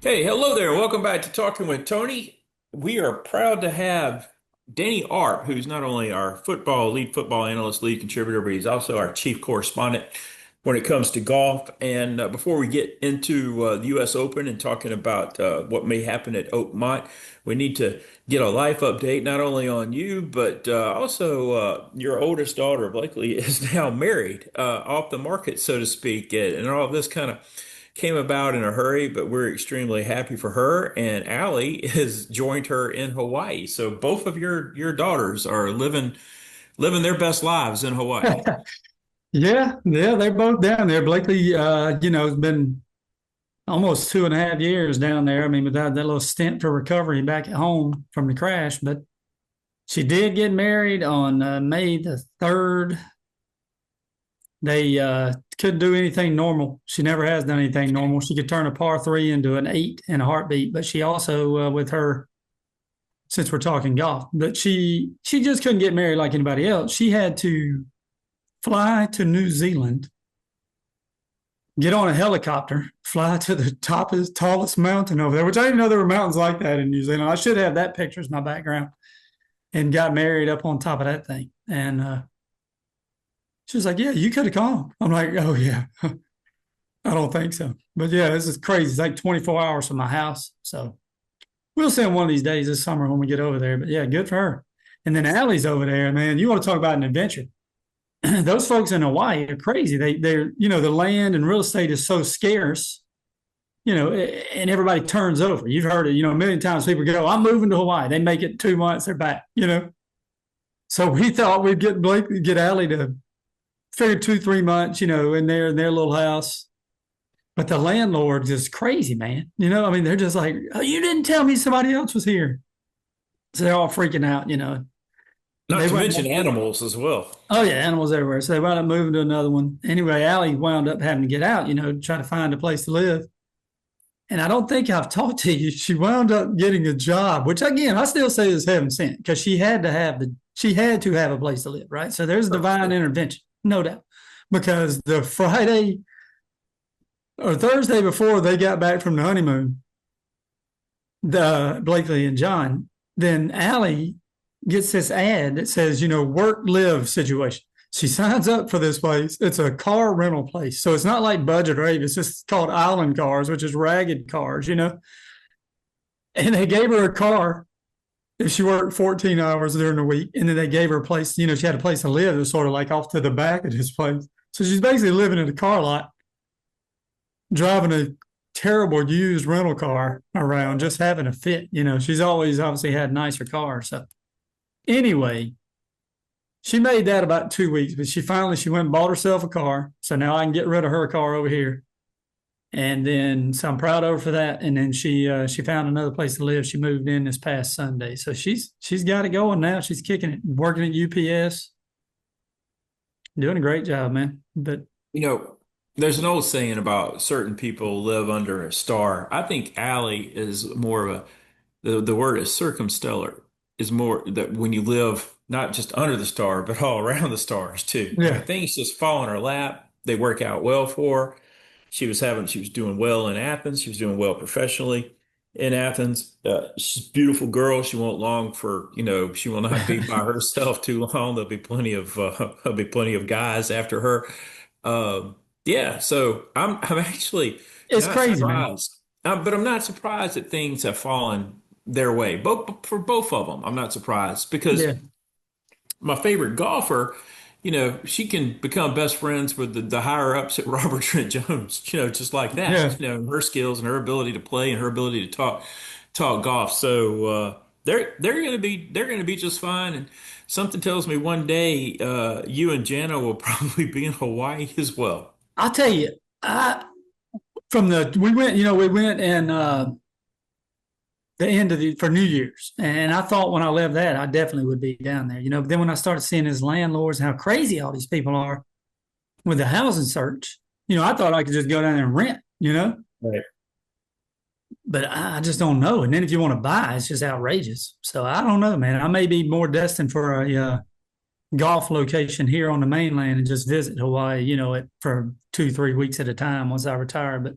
Hey, hello there. Welcome back to Talking with Tony. We are proud to have Danny Arp, who's not only our lead football analyst, lead contributor, but he's also our chief correspondent when it comes to golf. And before we get into the U.S. Open and talking about what may happen at Oakmont, we need to get a life update, not only on you, but also your oldest daughter, Blakely, is now married, off the market, so to speak. And all of this kind of came about in a hurry, but we're extremely happy for her. And Allie has joined her in Hawaii. So both of your daughters are living their best lives in Hawaii. Yeah, they're both down there. Blakely, has been almost 2.5 years down there. I mean, without that little stint for recovery back at home from the crash, but she did get married on May the 3rd. They couldn't do anything normal. She never has done anything normal. She could turn a par three into an eight in a heartbeat, but she also, with her, since we're talking golf, but she just couldn't get married like anybody else. She had to fly to New Zealand, get on a helicopter, fly to the top of the tallest mountain over there, which I didn't know there were mountains like that in New Zealand. I should have that picture as my background, and got married up on top of that thing. And she was like, "Yeah, you could have come." I'm like, "Oh, yeah, I don't think so." But yeah, this is crazy. It's like 24 hours from my house. So we'll see on one of these days this summer when we get over there. But yeah, good for her. And then Allie's over there, man. You want to talk about an adventure? Those folks in Hawaii are crazy. They're the land and real estate is so scarce, and everybody turns over. You've heard it, a million times. People go, "I'm moving to Hawaii." They make it 2 months, they're back. So we thought we'd get Allie to figure 2, 3 months, in their little house. But the landlord is crazy, man. I mean, they're just like, "Oh, you didn't tell me somebody else was here." So they're all freaking out. Not They to went. mention animals as well. Oh yeah, animals everywhere. So they wound up moving to another one. Anyway, Allie wound up having to get out, try to find a place to live. And I don't think I've talked to you. She wound up getting a job, which again, I still say is heaven sent because she had to have a place to live, right? So there's divine intervention, no doubt. Because the Friday or Thursday before they got back from the honeymoon, the Blakely and John, then Allie gets this ad that says, work live situation. She signs up for this place. It's a car rental place. So it's not like budget rate. It's just called Island Cars, which is ragged cars. And they gave her a car if she worked 14 hours during the week. And then they gave her a place, she had a place to live. It was sort of like off to the back of this place. So she's basically living in a car lot, driving a terrible used rental car around, just having a fit. She's always obviously had nicer cars. So anyway, she made that about 2 weeks, but she went and bought herself a car. So now I can get rid of her car over here. And then so I'm proud of her for that. And then she found another place to live. She moved in this past Sunday. So she's got it going now. She's kicking it, working at UPS, doing a great job, man. But You know, there's an old saying about certain people live under a star. I think Allie is more of a the word is circumstellar is more that when you live not just under the star, but all around the stars too. I mean, yeah, things just fall in her lap. They work out well for her. She was doing well in Athens. She was doing well professionally in Athens. She's a beautiful girl. She won't long for, she will not be by herself too long. There'll be plenty of guys after her. Yeah, so I'm actually it's not crazy, man. surprised. But I'm not surprised that things have fallen their way. Both for both of them, I'm not surprised because Yeah, my favorite golfer, she can become best friends with the higher ups at Robert Trent Jones, just like that. yeah. Her skills and her ability to play and her ability to talk golf. So they're gonna be just fine. And something tells me one day you and Jana will probably be in Hawaii as well. I'll tell you, I from the we went and the end of the for New Year's. And I thought when I left that, I definitely would be down there. But then when I started seeing his landlords and how crazy all these people are with the housing search, I thought I could just go down there and rent. Right. But I just don't know. And then if you want to buy, it's just outrageous. So I don't know, man. I may be more destined for a golf location here on the mainland and just visit Hawaii, for 2, 3 weeks at a time once I retire. But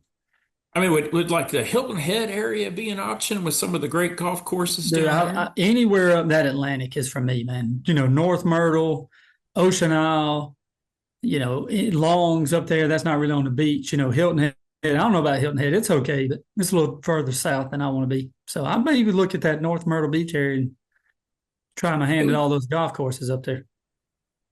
I mean, would like the Hilton Head area be an option with some of the great golf courses Dude, down there? anywhere up that Atlantic is for me, man. North Myrtle, Ocean Isle, Long's up there. That's not really on the beach. Hilton Head. I don't know about Hilton Head. It's okay, but it's a little further south than I want to be. So I may even look at that North Myrtle Beach area and try my hand at all those golf courses up there.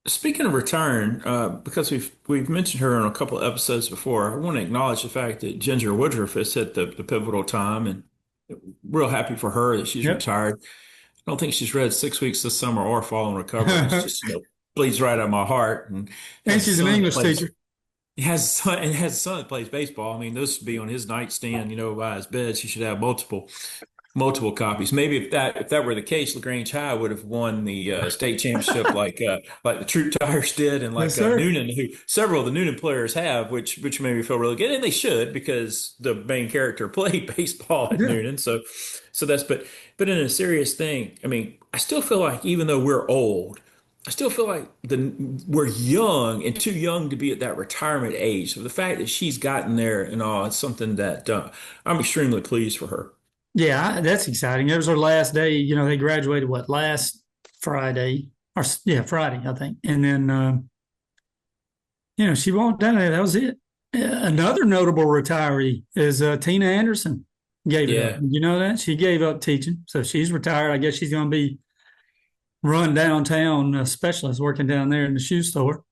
Speaking of return, because we've mentioned her on a couple of episodes before, I want to acknowledge the fact that Ginger Woodruff has hit the pivotal time, and real happy for her that she's Yep. retired. I don't think she's read 6 weeks this summer or Fall and Recover. It's just, bleeds right out of my heart. And And has a she's an son that English plays, teacher. he has a son, and has a son that plays baseball. I mean, those should be on his nightstand, by his bed. She should have multiple copies. Maybe if that were the case, LaGrange High would have won the state championship like the Troop Tires did, and Yes, like sir. Noonan, who several of the Noonan players have, which made me feel really good, and they should because the main character played baseball at Yeah. Noonan. So that's but in a serious thing, I mean, I still feel like even though we're old. I still feel like we're young and too young to be at that retirement age. So the fact that she's gotten there and all, it's something that I'm extremely pleased for her. Yeah, that's exciting. It was her last day. They graduated what last Friday or yeah, Friday, I think. And then she walked down there. That was it. Another notable retiree is Tina Anderson. Gave it up. Yeah. You know that she gave up teaching, so she's retired. I guess she's going to be run downtown specialist working down there in the shoe store.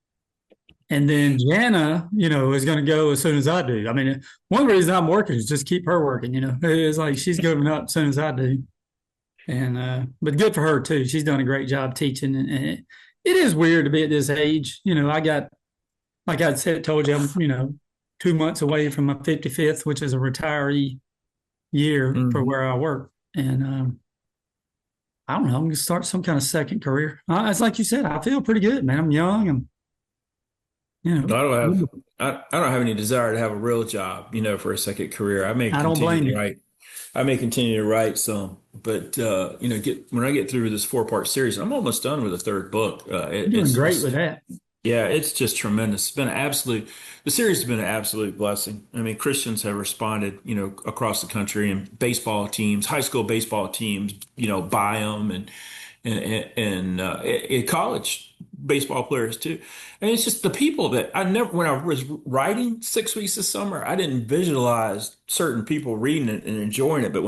And then Jana, is going to go as soon as I do. I mean, one reason I'm working is just keep her working. It's like she's giving up as soon as I do. And but good for her too. She's done a great job teaching, and it is weird to be at this age. I got like I said, told you, I'm 2 months away from my 55th, which is a retiree year for Mhm. where I work, and I don't know. I'm gonna start some kind of second career. It's like you said, I feel pretty good, man. I'm young. I'm you I know don't have I don't have any desire to have a real job, for a second career. I don't blame you. I may continue to write some, but get when I get through this 4-part series, I'm almost done with the third book. You're doing great with that. Yeah, it's just tremendous. The series has been an absolute blessing. I mean, Christians have responded, across the country, and baseball teams, high school baseball teams, buy them, and college baseball players too. And it's just the people that when I was writing 6 weeks this summer, I didn't visualize certain people reading it and enjoying it. But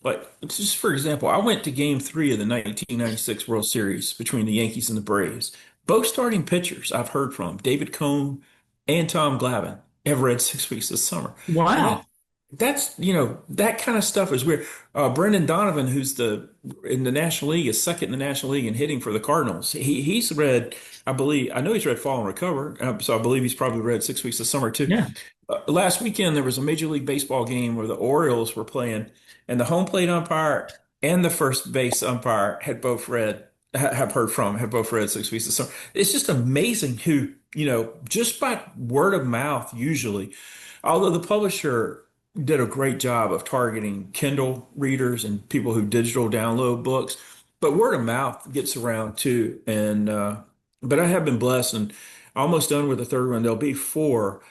like, just for example, I went to game 3 of the 1996 World Series between the Yankees and the Braves. Both starting pitchers I've heard from, David Cone and Tom Glavine, have read 6 weeks this summer. And Wow. that's, that kind of stuff is weird. Brendan Donovan, who's in the National League, is second in the National League in hitting for the Cardinals. He's read, I know he's read Fall and Recover, so I believe he's probably read 6 weeks this summer too. Yeah. Last weekend there was a Major League Baseball game where the Orioles were playing, and the home plate umpire and the first base umpire have both read 6 weeks this summer. It's just amazing who, just by word of mouth usually, although the publisher did a great job of targeting Kindle readers and people who digital download books. But word of mouth gets around too. And but I have been blessed and almost done with the third one. There'll be four.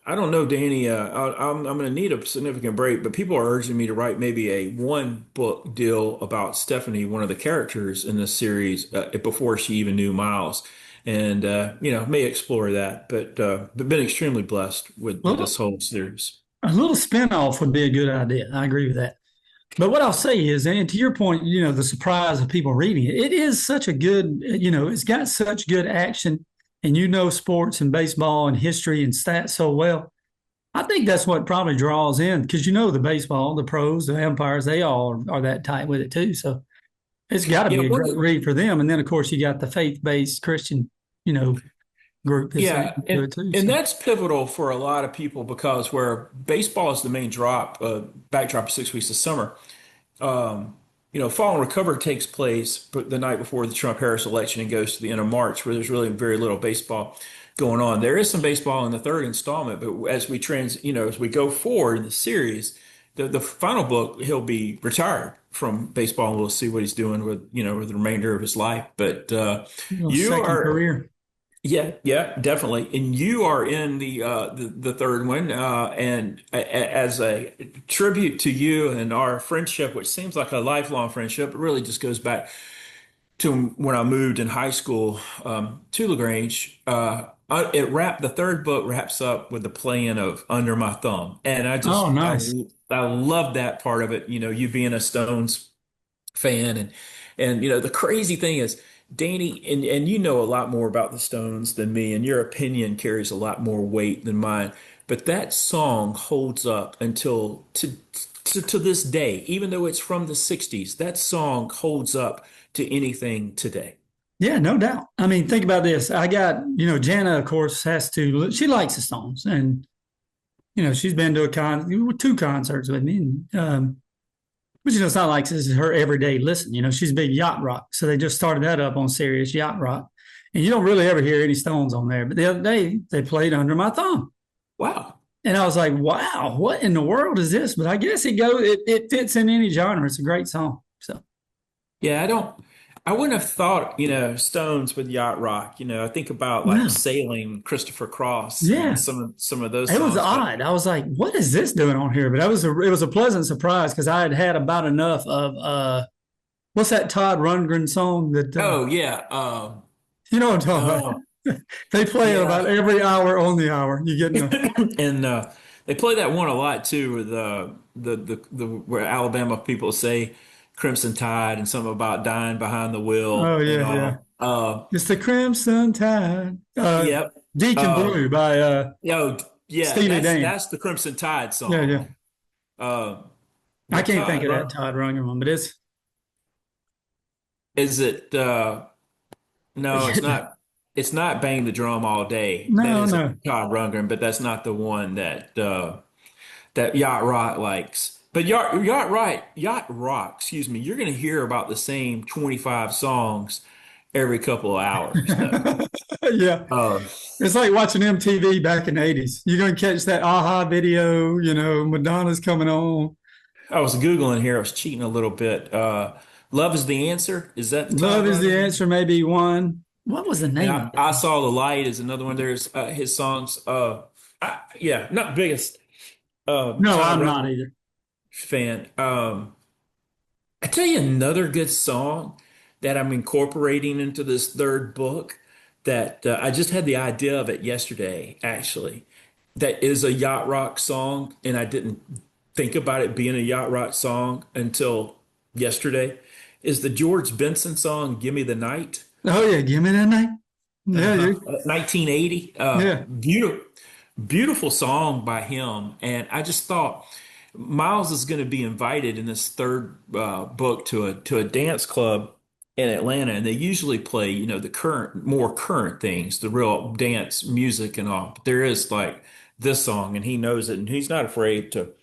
I don't know, Danny. I'm going to need a significant break, but people are urging me to write maybe a one book deal about Stephanie, one of the characters in this series, before she even knew Miles, and may explore that. But been extremely blessed with this Well, whole series. a little spinoff would be a good idea. I agree with that. But what I'll say is, and to your point, the surprise of people reading it, it is such a good, it's got such good action, and sports and baseball and history and stats so well. I think that's what probably draws in because the baseball, the pros, the umpires, they all are that tight with it too. So it's got to Yeah, be a great read for them. And then, of course, you got the faith-based Christian, you know, group that's yeah, into and it too. and So that's pivotal for a lot of people because where baseball is the main backdrop of 6 weeks of summer. Fall and Recover takes place but the night before the Trump-Harris election and goes to the end of March, where there's really very little baseball going on. There is some baseball in the third installment, but as we go forward in the series, the final book, he'll be retired from baseball, and we'll see what he's doing with the remainder of his life. But you know, you second are career. Yeah, yeah, definitely. And you are in the third one, and as a tribute to you and our friendship, which seems like a lifelong friendship, it really just goes back to when I moved in high school to LaGrange. The third book wraps up with the playing of Under My Thumb, and Oh, nice. I love that part of it. You know, you being a Stones fan, and you know the crazy thing is, Danny, and you know a lot more about the Stones than me, and your opinion carries a lot more weight than mine. But that song holds up until to this day, even though it's from the 60s, that song holds up to anything today. Yeah, no doubt. I mean, think about this. I got, Jana, of course, she likes the Stones. And, she's been to two concerts with me. But, it's not like this is her everyday listen. She's a big yacht rock. So they just started that up on Sirius Yacht Rock. And you don't really ever hear any Stones on there. But the other day, they played Under My Thumb. Wow. And I was like, wow, what in the world is this? But I guess it fits in any genre. It's a great song. So, Yeah, I wouldn't have thought, Stones with yacht rock. I think about like no. Sailing, Christopher Cross, and Yeah. some of those It was songs. But odd. I was like, what is this doing on here? But it was a pleasant surprise because I had had about enough of what's that Todd Rundgren song that oh yeah, you know what I'm talking about? oh They play it about yeah, every hour on the hour. You get no. and they play that one a lot too, with the where Alabama people say Crimson Tide and something about dying behind the Oh wheel and yeah, yeah. all. It's the Crimson Tide. Yep. Deacon Uh, Blue by yo, yeah, Steely Dan. that's the Crimson Tide Yeah, song. yeah. Uh, I but can't think Todd, of that Todd Rundgren one, but it's is it? No, it's not. It's not Bang the Drum All Day. That no, is a no. Todd Rundgren, but that's not the one that Yacht Rock likes. But Yacht Rock, excuse me, you're going to hear about the same 25 songs every couple of hours, though. Yeah. Uh, It's like watching MTV back in the 80s. You're going to catch that aha video, Madonna's coming on. I was Googling here. I was cheating a little bit. Love is the Answer. Is that the Todd Love is the Rundgren? answer, maybe one. What was the And name of I that? Saw the Light is another one. There's his songs. Yeah, not biggest No, Todd I'm not Rundgren either. fan. I tell you another good song that I'm incorporating into this third book that I just had the idea of it yesterday, actually. That is a yacht rock song, and I didn't think about it being a yacht rock song until yesterday. Is the George Benson song "Give Me the Night"? Oh, yeah. Give me that name. Yeah, Uh-huh. you. 1980. Yeah. Beautiful song by him. And I just thought Miles is going to be invited in this third book to a dance club in Atlanta, and they usually play, the more current things, the real dance music and all. But there is like this song, and he knows it, and he's not afraid to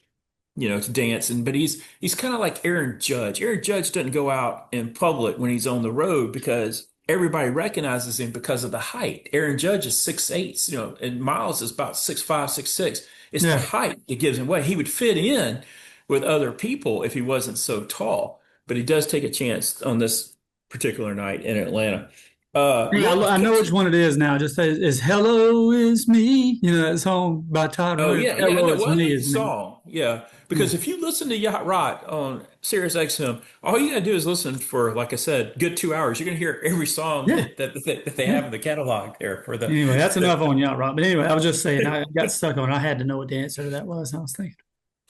dance. But he's kind of like Aaron Judge. Aaron Judge doesn't go out in public when he's on the road because everybody recognizes him because of the height. Aaron Judge is 6'8", and Miles is about 6'5", 6'6". It's the Yeah. height that gives him away. He would fit in with other people if he wasn't so tall, but he does take a chance on this particular night in Atlanta. Yeah, I Love know which catches. one it is now. Just say, is Hello Is Me. That song by Todd Oh Rundgren. yeah, yeah. Hello No, Is well, I Me know the is me. song. Yeah, Yeah. because if you listen to Yacht Rock on Sirius XM, all you gotta do is listen for, like I said, good 2 hours. You're gonna hear every song Yeah. that they Yeah. have in the catalog there for Anyway, that's enough the. on Yacht Rock. But anyway, I was just saying, I got stuck on. I had to know what the answer to that was. I was thinking,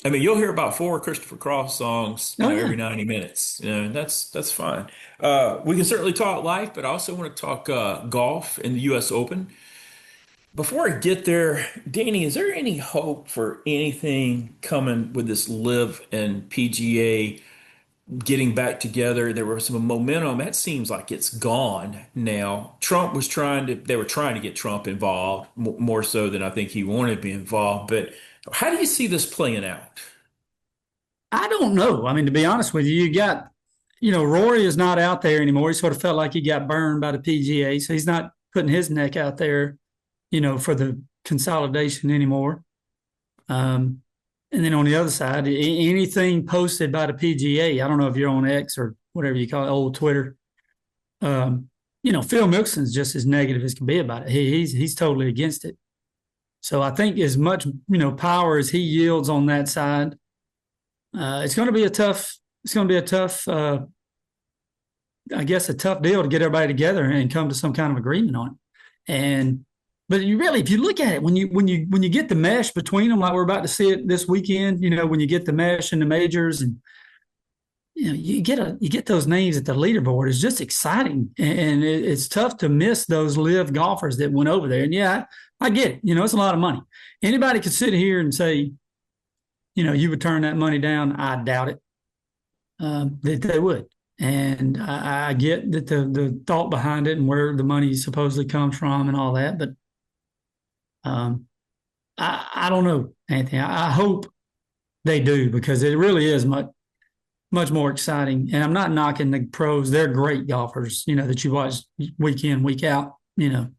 I mean, you'll hear about four Christopher Cross songs, oh yeah, every 90 minutes. And that's fine. We can certainly talk life, but I also want to talk golf in the U.S. Open. Before I get there, Danny, is there any hope for anything coming with this Live and PGA getting back together? There was some momentum. That seems like it's gone now. They were trying to get Trump involved more so than I think he wanted to be involved. But how do you see this playing out? I don't know. I mean, to be honest with you, you got, Rory is not out there anymore. He sort of felt like he got burned by the PGA, so he's not putting his neck out there, for the consolidation anymore. Um, and then on the other side, anything posted by the PGA, I don't know if you're on X or whatever you call it, old Twitter. Um, Phil Mickelson's just as negative as can be about it. He's totally against it. So I think as much power as he yields on that side, it's going to be a tough. It's going to be a tough. I guess a tough deal to get everybody together and come to some kind of agreement on it. And but you really, if you look at it, when you get the mesh between them, like we're about to see it this weekend, when you get the mesh in the majors, and you get those names at the leaderboard, it's just exciting, and it's tough to miss those live golfers that went over there. And yeah, I get it. It's a lot of money. Anybody could sit here and say, you would turn that money down. I doubt it that they would. And I get that the thought behind it and where the money supposedly comes from and all that, but I don't know, Anthony. I hope they do, because it really is much more exciting. And I'm not knocking the pros; they're great golfers, that you watch week in, week out. The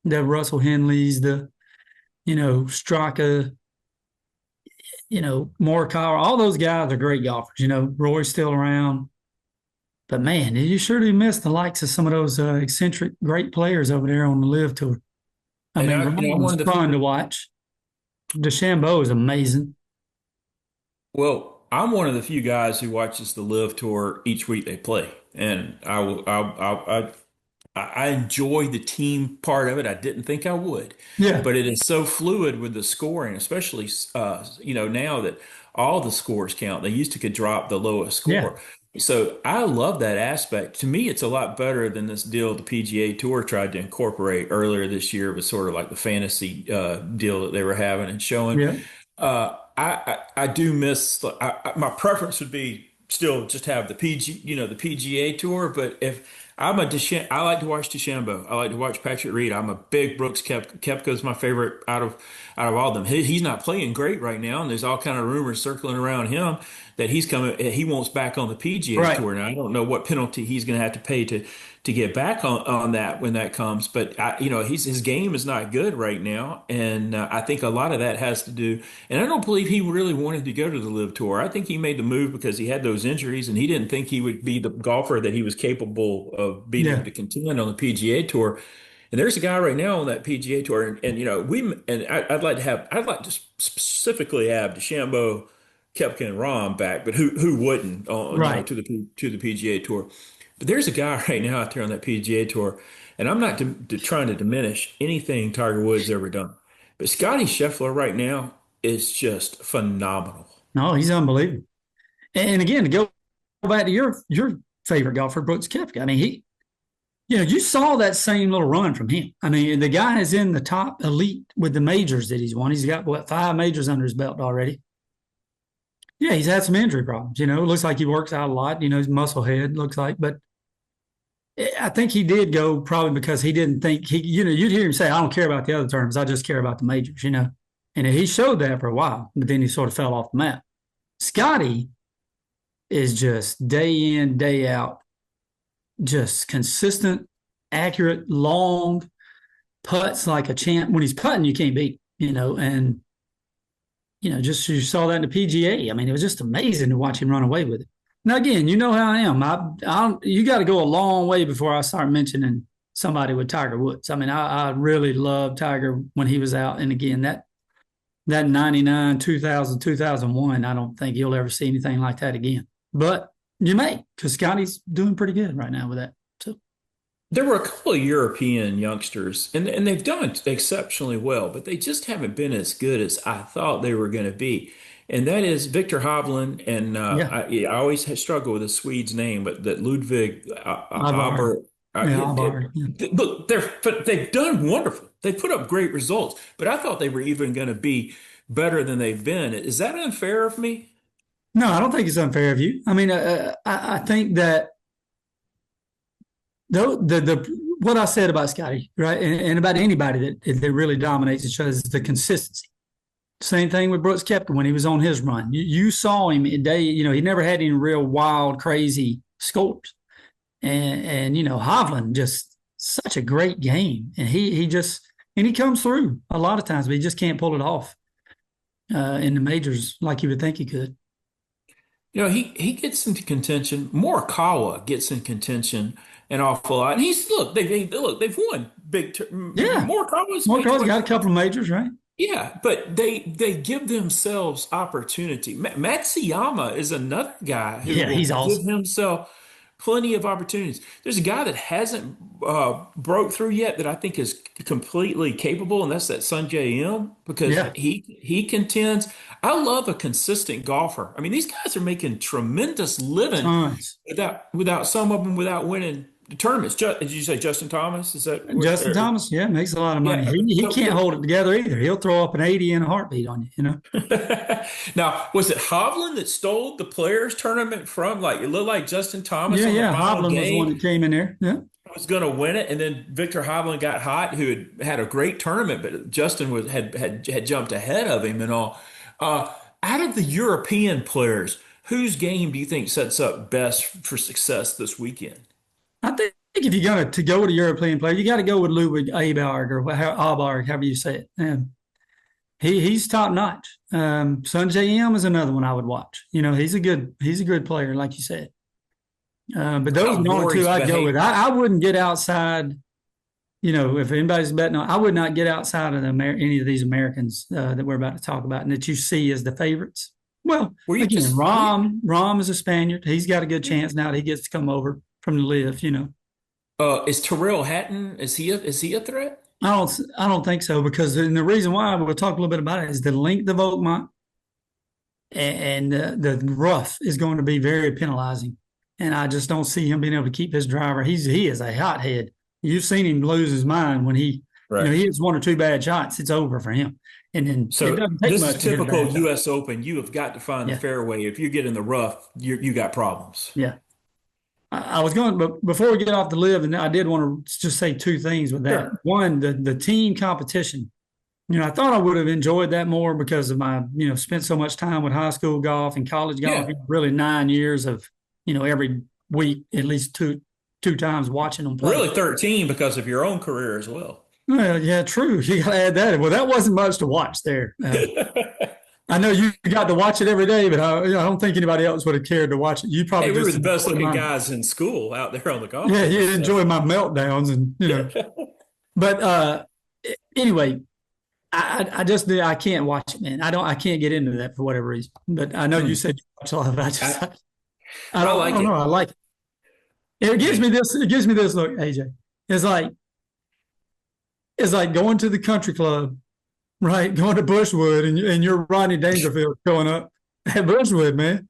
Russell Henleys, the Straka, Morikawa, all those guys are great golfers. Roy's still around. But man, you sure do miss the likes of some of those eccentric great players over there on the Live Tour. I And mean, I'm one Ramon's of the fun few. to watch. DeChambeau is amazing. Well, I'm one of the few guys who watches the Live Tour each week they play, and I will. I enjoy the team part of it. I didn't think I would, Yeah, but it is so fluid with the scoring, especially now that all the scores count. They used to could drop the lowest yeah, score. So I love that aspect. To me, it's a lot better than this deal the PGA Tour tried to incorporate earlier this year with sort of like the fantasy deal that they were having and showing. yeah. I do miss. My preference would be still just have the the PGA Tour. But if I like to watch DeChambeau. I like to watch Patrick Reed. I'm a big Brooks Koepka's my favorite out of all of them. He's not playing great right now, and there's all kind of rumors circling around him that he's coming. He wants back on the PGA Right. Tour. Now I don't know what penalty he's going to have to pay to get back on that when that comes. But his game is not good right now, and I think a lot of that has to do. And I don't believe he really wanted to go to the Live Tour. I think he made the move because he had those injuries, and he didn't think he would be the golfer that he was capable of beating Yeah. to contend on the PGA Tour. And there's a guy right now on that PGA Tour, and I'd like to specifically have DeChambeau, Koepka, and Rahm back, but who wouldn't Right. to the PGA Tour? But there's a guy right now out there on that PGA Tour, and I'm not trying to diminish anything Tiger Woods ever done, but Scotty Scheffler right now is just phenomenal. No, he's unbelievable. And again, to go back to your favorite golfer, Brooks Koepka. I mean, you saw that same little run from him. I mean, the guy is in the top elite with the majors that he's won. He's got what, 5 majors under his belt already. Yeah, he's had some injury problems. It looks like he works out a lot. He's muscle head, looks like. But I think he did go probably because he didn't think you'd hear him say, I don't care about the other tournaments. I just care about the majors. And he showed that for a while, but then he sort of fell off the map. Scotty is just day in, day out, just consistent, accurate, long putts like a champ. When he's putting, you can't beat, and just you saw that in the PGA. I mean, it was just amazing to watch him run away with it. Now, again, you know how I am. You got to go a long way before I start mentioning somebody with Tiger Woods. I mean, I really loved Tiger when he was out. And again, that 99, 2000, 2001, I don't think you'll ever see anything like that again. But you may, because Scotty's doing pretty good right now with that. So, There were a couple of European youngsters, and they've done exceptionally well, but they just haven't been as good as I thought they were going to be. And that is Victor Hovland, and yeah, I always struggle with the Swede's name, but that Ludwig Alvar. Aber. Yeah, Alvar. Yeah. Look, they've done wonderful. They put up great results, but I thought they were even going to be better than they've been. Is that unfair of me? No, I don't think it's unfair of you. I mean, I think that the what I said about Scotty, right, and about anybody that really dominates each other is the consistency. Same thing with Brooks Koepka when he was on his run. You saw him a day. He never had any real wild, crazy scores. And Hovland just such a great game, and he comes through a lot of times, but he just can't pull it off in the majors like you would think he could. he gets into contention. Morikawa gets in contention an awful lot. And they've won Yeah, Morikawa's made Morcall's what got a couple of majors, right? yeah, but they give themselves opportunity. Matsuyama is another guy who Yeah, will he's give awesome. himself plenty of opportunities. There's a guy that hasn't broke through yet that I think is completely capable, and that's that Sungjae Im because Yeah, he contends. I love a consistent golfer. I mean, these guys are making tremendous living tons. without some of them without winning the tournaments. Did you say Justin Thomas? Is that what? Justin Thomas, yeah, makes a lot of money. Yeah. He So, can't hold it together either. He'll throw up an 80 in a heartbeat on you, you know? now, was it Hovland that stole the players tournament from like it looked like Justin Thomas Yeah, on the yeah. final Hovland was the one game that came in there. Yeah. was going to win it, and then Victor Hovland got hot, who had a great tournament, but Justin had jumped ahead of him and all. Out of the European players, whose game do you think sets up best for success this weekend? I think if you're going to go with a European player, you got to go with Ludwig Aberg or Aberg, however you say it. He's top notch. Sun J.M. is another one I would watch. You know, he's a good player, like you said. But those are How the only two Rory's I'd go with. behaved. I wouldn't get outside. You know, if anybody's betting on, I would not get outside of any of these Americans that we're about to talk about and that you see as the favorites. Well, Were you again, just Rom is a Spaniard. He's got a good chance now that he gets to come over from the live. You know, is Terrell Hatton? Is he a threat? I don't think so because and the reason why we'll talk a little bit about it is the length of Oakmont and the rough is going to be very penalizing. And I just don't see him being able to keep his driver. He is a hothead. You've seen him lose his mind when he Right. hits one or two bad shots. It's over for him. And then it So doesn't take this is much to hit a typical bad shot. U.S. Open. You have got to find the Yeah, fairway. If you get in the rough, you got problems. yeah. I was going, but before we get off the live, and I did want to just say two things with that. Sure. One, the team competition. You know, I thought I would have enjoyed that more because of my, spent so much time with high school golf and college golf. Yeah. Really 9 years of, every week at least two times watching them play. Really 13 because of your own career as well. Well, yeah, true. You got to add that. Well, that wasn't much to watch there. I know you got to watch it every day, but I don't think anybody else would have cared to watch it. You Hey, probably we were just the best enjoyed looking my, guys in school out there on the golf yeah, you course. So. enjoy my meltdowns and. But anyway, I just I can't watch it, man. I can't get into that for whatever reason. But I know you Hmm. said you watch a lot of it. I, I I don't I like don't know. it. I like it. It I gives me mean, this. It gives me this look, AJ. It's like it's like going to the country club, right? Going to Bushwood and you're Rodney Dangerfield showing up at Bushwood, man.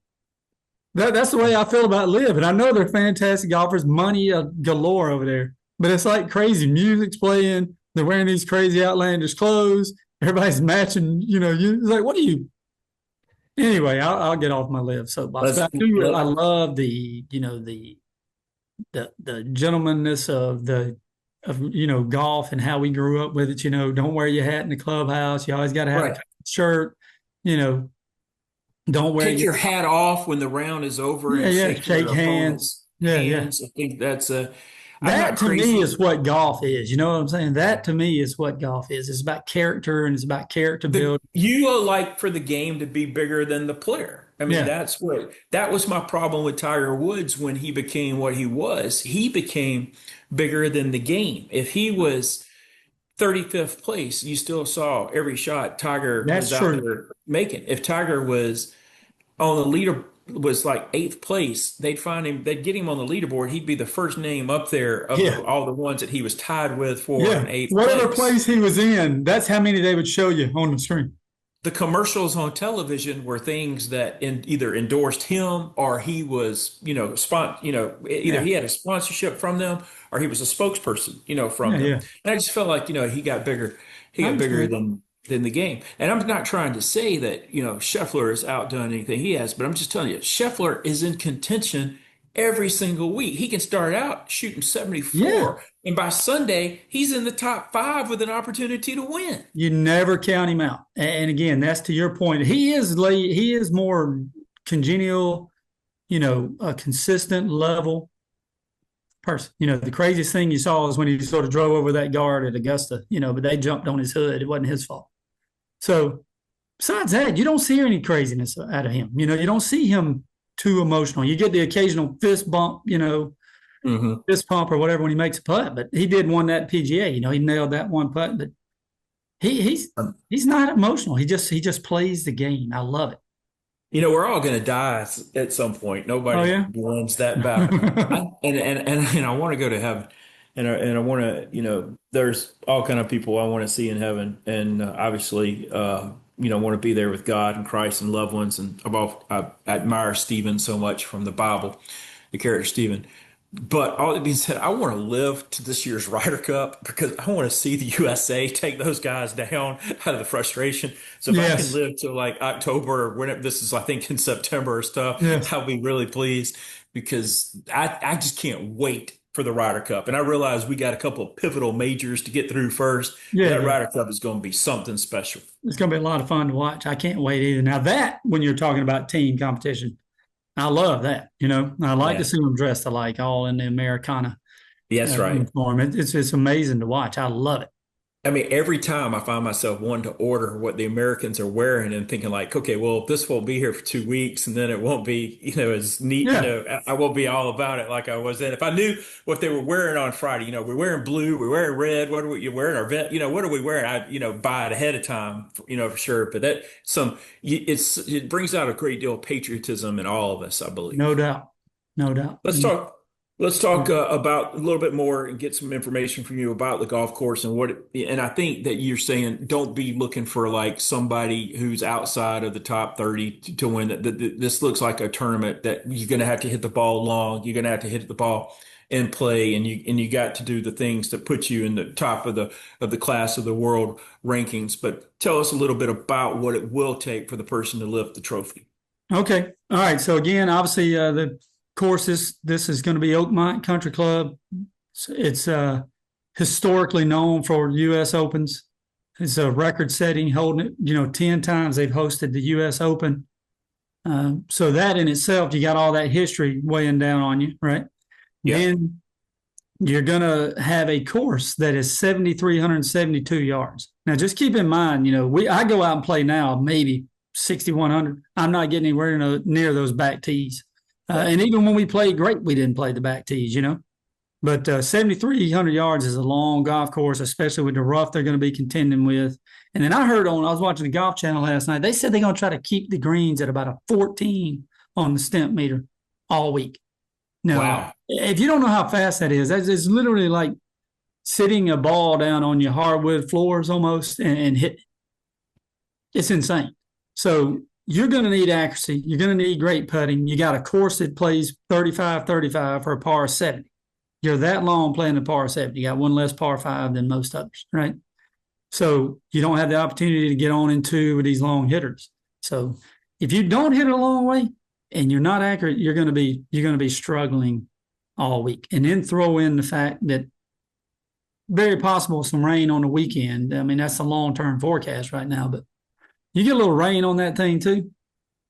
That's the way I feel about Live. And I know they're fantastic golfers, money galore over there. But it's like crazy. Music's playing. They're wearing these crazy outlandish clothes. Everybody's matching. It's like, what are you? Anyway, I'll get off my Live soapbox. let's But I do. I let, love the gentlemanness of golf and how we grew up with it. Don't wear your hat in the clubhouse. You always got to have a right. tight shirt. You know, don't wear Take your your hat off when the round is over yeah and yeah shake shake your hands. opponent's Yeah, yeah. hands. I think that's a. I'm That not to me crazy. is what golf is. You know what I'm saying? That to me is what golf is. It's about character and it's about character building. You like for the game to be bigger than the player. I mean, Yeah, that was my problem with Tiger Woods when he became what he was. He became bigger than the game. If he was 35th place, you still saw every shot Tiger that's was out true. there making. If Tiger was on the leader was like eighth place, they'd get him on the leaderboard. He'd be the first name up there of Yeah, all the ones that he was tied with for yeah. an eighth Whatever place. place he was in, that's how many they would show you on the screen. The commercials on television were things that either endorsed him or he was, either Yeah, he had a sponsorship from them or he was a spokesperson, yeah, from them. yeah. And I just felt like, he I got bigger understand. than the game. And I'm not trying to say that, Scheffler has outdone anything he has, but I'm just telling you, Scheffler is in contention every single week. He can start out shooting Yeah, 74, and by Sunday, he's in the top five with an opportunity to win. you never count him out. And again, that's to your point. He is more congenial, a consistent level person. The craziest thing you saw is when he sort of drove over that guard at Augusta, but they jumped on his hood. It wasn't his fault. So besides that, you don't see any craziness out of him. You don't see him too emotional. You get the occasional fist bump, Hmm. fist pump or whatever when he makes a putt, but he did won that PGA. He nailed that one putt, but he, he's he's not emotional. He just plays the game. I love it. We're all going to die at some point. Oh Nobody yeah. wins that battle. And I want to go to heaven, and I want to, there's all kind of people I want to see in heaven, and obviously, want to be there with God and Christ and loved ones. And I admire Stephen so much from the Bible, the character Stephen. But all that being said, I want to live to this year's Ryder Cup because I want to see the USA take those guys down out of the frustration. So if I can Yes. live to like October or whenever this is, I think in September or stuff, Yes. I'll be really pleased because I just can't wait for the Ryder Cup. And I realize we got a couple of pivotal majors to get through first, but Yeah. that Yeah. Ryder Cup is going to be something special. It's going to be a lot of fun to watch. I can't wait either. Now that when you're talking about team competition, I love that. I like to Yeah, see them dressed alike, all in the Americana that's right. uniform. It's amazing to watch. I love it. I mean, every time I find myself wanting to order what the Americans are wearing and thinking like, okay, well, this won't be here for 2 weeks and then it won't be, as neat, Yeah. I won't be all about it like I was then. If I knew what they were wearing on Friday, we're wearing blue, we're wearing red, what are we, you wearing our vet, what are we wearing? Buy it ahead of time, for sure. But it brings out a great deal of patriotism in all of us, I No believe. doubt. No doubt. Let's talk. Let's talk about a little bit more and get some information from you about the golf course and and I think that you're saying don't be looking for like somebody who's outside of the top 30 to win. This looks like a tournament that you're going to have to hit the ball long. You're going to have to hit the ball and play, and you got to do the things that put you in the top of the class of the world rankings. But tell us a little bit about what it will take for the person to lift the trophy. Okay. All right. So again, obviously, the course this is going to be Oakmont Country Club. It's historically known for U.S. Opens. It's a record-setting, holding it. 10 times they've hosted the U.S. Open. So that in itself, you got all that history weighing down on you, right? Yeah. Then you're going to have a course that is 7,372 yards. Now, just keep in mind, I go out and play now, maybe 6,100. I'm not getting anywhere near those back tees. And even when we played great, we didn't play the back tees. But 7,300 yards is a long golf course, especially with the rough they're going to be contending with. And then I was watching the Golf Channel last night. They said they're going to try to keep the greens at about a 14 on the stimp meter all week. Now, Wow. if you don't know how fast that is, it's literally like sitting a ball down on your hardwood floors almost and hit. It's insane. So you're going to need accuracy. You're going to need great putting. You got a course that plays 35-35 for a par 70. You're that long playing the par 70. You got one less par 5 than most others, right? So you don't have the opportunity to get on into with these long hitters. So if you don't hit it a long way and you're not accurate, you're going to be struggling all week. And then throw in the fact that very possible some rain on the weekend. I mean, that's a long-term forecast right now, but you get a little rain on that thing too,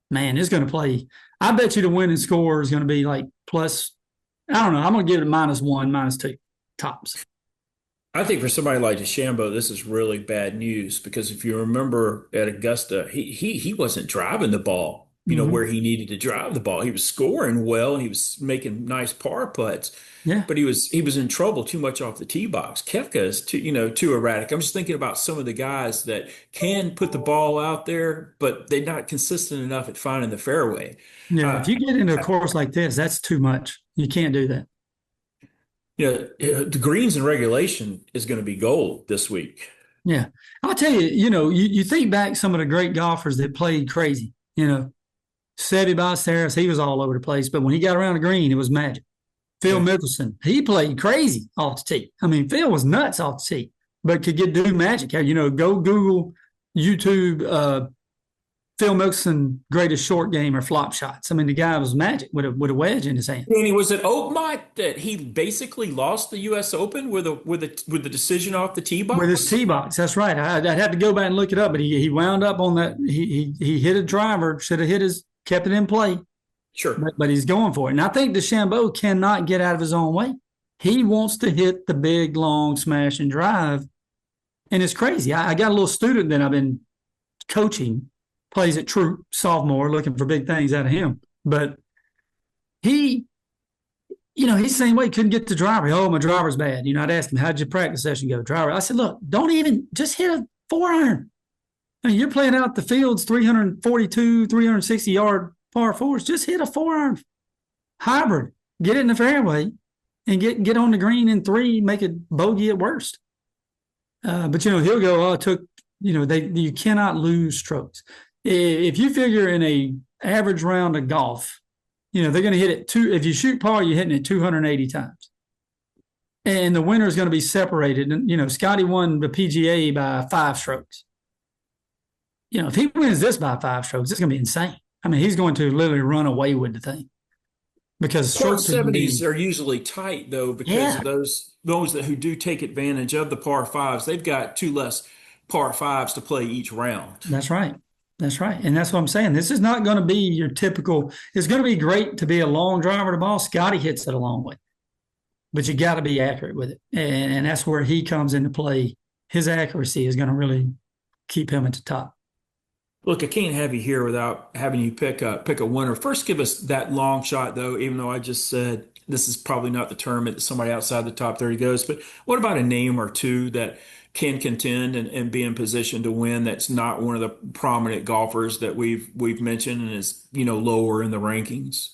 man, it's going to play. I bet you the winning score is going to be like plus, I don't know. I'm going to give it -1, -2 tops. I think for somebody like DeChambeau, this is really bad news because if you remember at Augusta, he wasn't driving the ball, Mm-hmm. where he needed to drive the ball. He was scoring well and he was making nice par putts, Yeah. but he was in trouble too much off the tee box. Koepka is too erratic. I'm just thinking about some of the guys that can put the ball out there, but they're not consistent enough at finding the fairway. Yeah. If Uh, you get into a course like this, that's too much. You can't do that. the greens in regulation is going to be gold this week. Yeah. I'll tell you, you think back some of the great golfers that played crazy, Seve Ballesteros, he was all over the place, but when he got around the green, it was magic. Phil Yeah. Mickelson, he played crazy off the tee. I mean, Phil was nuts off the tee, but could do magic. Go Google, YouTube, Phil Mickelson greatest short game or flop shots. I mean, the guy was magic with a wedge in his hand. And he was at Oakmont that he basically lost the U.S. Open with the decision off the tee With his box. tee box, that's right. I'd have to go back and look it up, but he wound up on that. He hit a driver, should have kept it in play, Sure. but he's going for it. And I think DeChambeau cannot get out of his own way. He wants to hit the big, long smash and drive, and it's crazy. I got a little student that I've been coaching, plays at Troop sophomore, looking for big things out of him. But he, he's the same way. Couldn't get the driver. Oh, my driver's bad. I'd ask him, how'd your practice session go? Driver. I said, look, don't even just hit a 4 iron. I mean, you're playing out the field's 342, 360-yard par fours. Just hit a 4 iron hybrid. Get it in the fairway and get on the green in three, make it bogey at worst. But he'll go, oh, it took, you cannot lose strokes. If you figure in a average round of golf, they're going to hit it if you shoot par, you're hitting it 280 times. And the winner is going to be separated. And, Scotty won the PGA by 5 strokes. If he wins this by 5 strokes, it's going to be insane. I mean, he's going to literally run away with the thing because Par strokes are going to 70s be, are usually tight though because yeah, of those who do take advantage of the par fives. They've got two less par fives to play each round. that's right. That's right. And that's what I'm saying. This is not going to be your typical, it's going to be great to be a long driver to ball. Scotty hits it a long way, but you got to be accurate with it. And that's where he comes into play. His accuracy is going to really keep him at the top. Look, I can't have you here without having you pick a winner. First, give us that long shot, though, even though I just said this is probably not the tournament that somebody outside the top 30 goes. But what about a name or two that can contend and be in position to win that's not one of the prominent golfers that we've mentioned and is, lower in the rankings?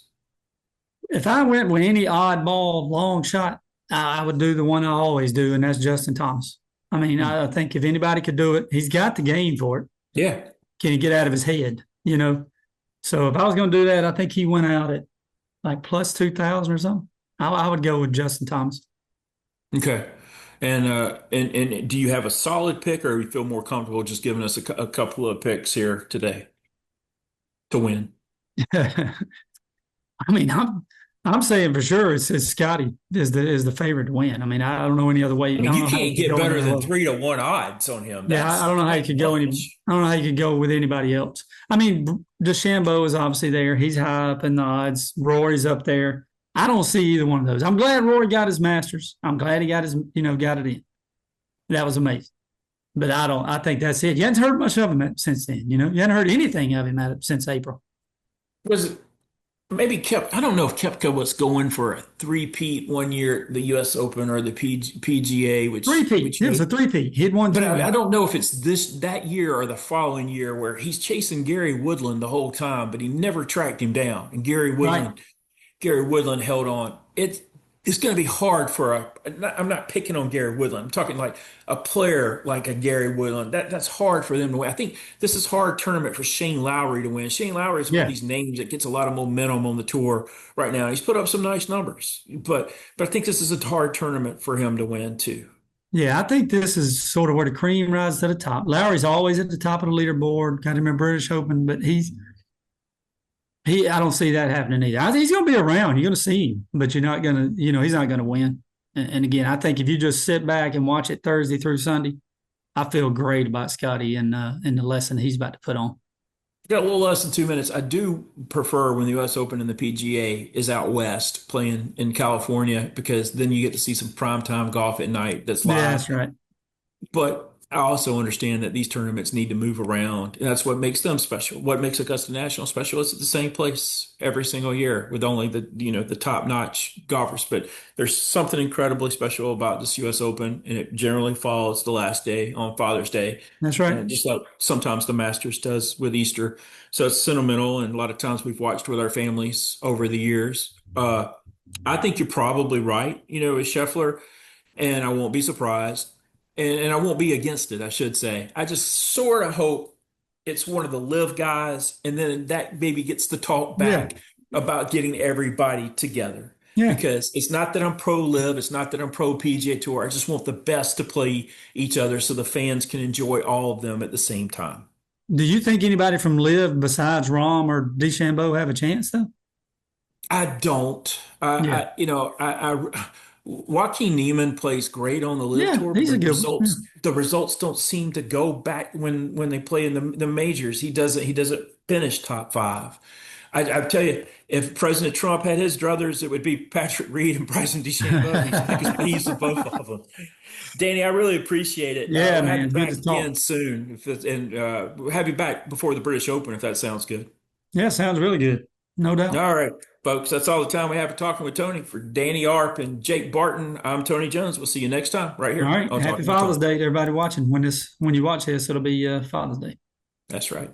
If I went with any oddball long shot, I would do the one I always do, and that's Justin Thomas. I mean, I think if anybody could do it, he's got the game for it. Yeah. Can he get out of his head? So if I was going to do that, I think he went out at like plus 2,000 or something. I would go with Justin Thomas. Okay. And do you have a solid pick, or you feel more comfortable just giving us a couple of picks here today to win? I mean, I'm saying for sure it's Scotty is the favorite to win. I mean, I don't know any other way. I I mean, don't you know how you can't could get go better any than other way. 3-1 odds on him. Yeah, I don't know how you could go any. Much. I don't know how you could go with anybody else. I mean, DeChambeau is obviously there. He's high up in the odds. Rory's up there. I don't see either one of those. I'm glad Rory got his Masters. I'm glad he got his, got it in. That was amazing. But I think that's it. You haven't heard much of him since then. You haven't heard anything of him since April. Was it maybe I don't know if Kepka was going for a three-peat one year, the U.S. Open or the PGA, Three-peat. which It was made, a three-peat. He'd won but two. I don't know if it's that year or the following year where he's chasing Gary Woodland the whole time, but he never tracked him down. And Right. Gary Woodland held on. It's going to be hard for I'm not picking on Gary Woodland. I'm talking like a player like a Gary Woodland. That's hard for them to win. I think this is a hard tournament for Shane Lowry to win. Shane Lowry is one of Yeah. these names that gets a lot of momentum on the tour right now. He's put up some nice numbers, but I think this is a hard tournament for him to win too. Yeah, I think this is sort of where the cream rises to the top. Lowry's always at the top of the leaderboard. Got him in British Open, but I don't see that happening either. I think he's going to be around. You're going to see him, but you're not going to, he's not going to win. And again, I think if you just sit back and watch it Thursday through Sunday, I feel great about Scotty and the lesson he's about to put on. Got a little less than 2 minutes. I do prefer when the U.S. Open and the PGA is out west playing in California because then you get to see some primetime golf at night that's Yeah, live. that's right. But I also understand that these tournaments need to move around. And that's what makes them special. What makes Augusta National special is at the same place every single year with only the top-notch golfers. But there's something incredibly special about this U.S. Open, and it generally falls the last day on Father's Day. That's right. And just like sometimes the Masters does with Easter. So it's sentimental, and a lot of times we've watched with our families over the years. I think you're probably right, with Scheffler, and I won't be surprised. And I won't be against it, I should say. I just sort of hope it's one of the live guys, and then that maybe gets the talk Yeah. back about getting everybody together. Yeah. Because it's not that I'm pro live, it's not that I'm pro PGA Tour. I just want the best to play each other so the fans can enjoy all of them at the same time. Do you think anybody from Live besides Rom or DeChambeau have a chance though? I don't. Yeah. Joaquin Neiman plays great on the Live Yeah, Tour, but he's a good one. the results don't seem to go back when they play in the majors. He doesn't finish top five. I tell you, if President Trump had his druthers, it would be Patrick Reed and Bryson DeChambeau. He's the both of them. Danny, I really appreciate it. Yeah, We'll have man. you Good back to talk. again soon, and we'll have you back before the British Open if that sounds good. Yeah, sounds really good. No doubt. All right. Folks, that's all the time we have for Talking with Tony. For Danny Arp and Jake Barton, I'm Tony Jones. We'll see you next time right All here right. on Happy Talking with Father's Tony. Day to everybody watching. When you watch this, it'll be Father's Day. That's right.